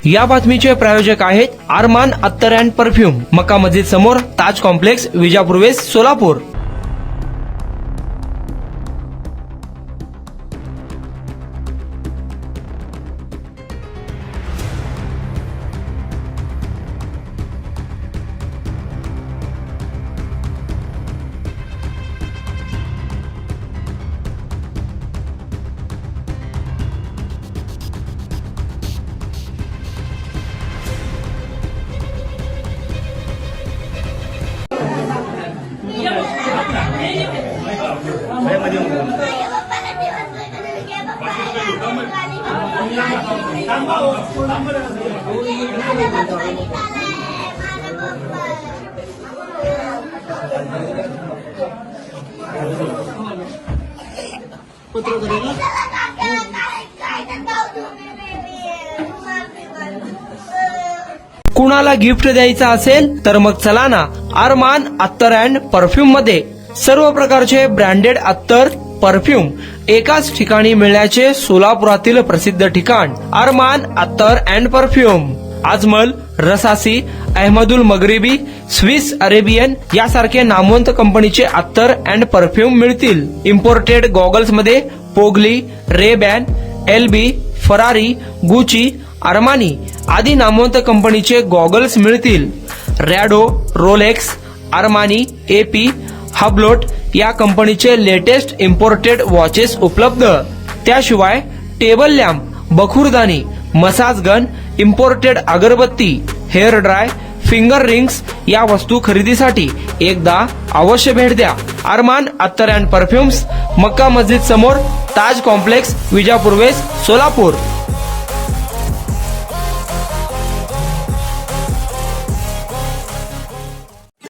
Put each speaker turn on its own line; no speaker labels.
या बातमीचे प्रायोजक आहेत अरमान अत्तर अँड परफ्यूम, मक्का मस्जिद समोर, ताज कॉम्प्लेक्स, विजापूर वेस्ट, सोलापूर. कुणाला गिफ्ट द्यायचं असेल तर मग चला ना अरमान अत्तर अँड परफ्यूम मध्ये. सर्व प्रकारचे ब्रँडेड अत्तर परफ्यूम एकाच ठिकाणी मिळण्याचे सोलापुरातील प्रसिद्ध ठिकाण Armaan Attar and perfume. Ajmal, Rasasi, Ahmed Al Maghribi, Swiss Arabian यासारखे नामवंत कंपनीचे अत्तर अँड परफ्यूम मिळतील. इम्पोर्टेड गॉगल्स मध्ये पोगली, Ray Ban, LB, Ferrari, Gucci, Armani आदी नामवंत कंपनीचे गॉगल्स मिळतील. Rado, Rolex, Armani, AP, Hublot या कंपनीचे लेटेस्ट इम्पोर्टेड वॉचेस उपलब्ध. त्याशिवाय टेबल लॅम्प, बखुरदानी, मसाज गन, इम्पोर्टेड अगरबत्ती, हेअर ड्राय, फिंगर रिंग्स या वस्तू खरेदीसाठी एकदा अवश्य भेट द्या. अरमान अत्तर अँड परफ्यूम्स, मक्का मस्जिद समोर, ताज कॉम्प्लेक्स, विजापूर वेस्ट, सोलापूर.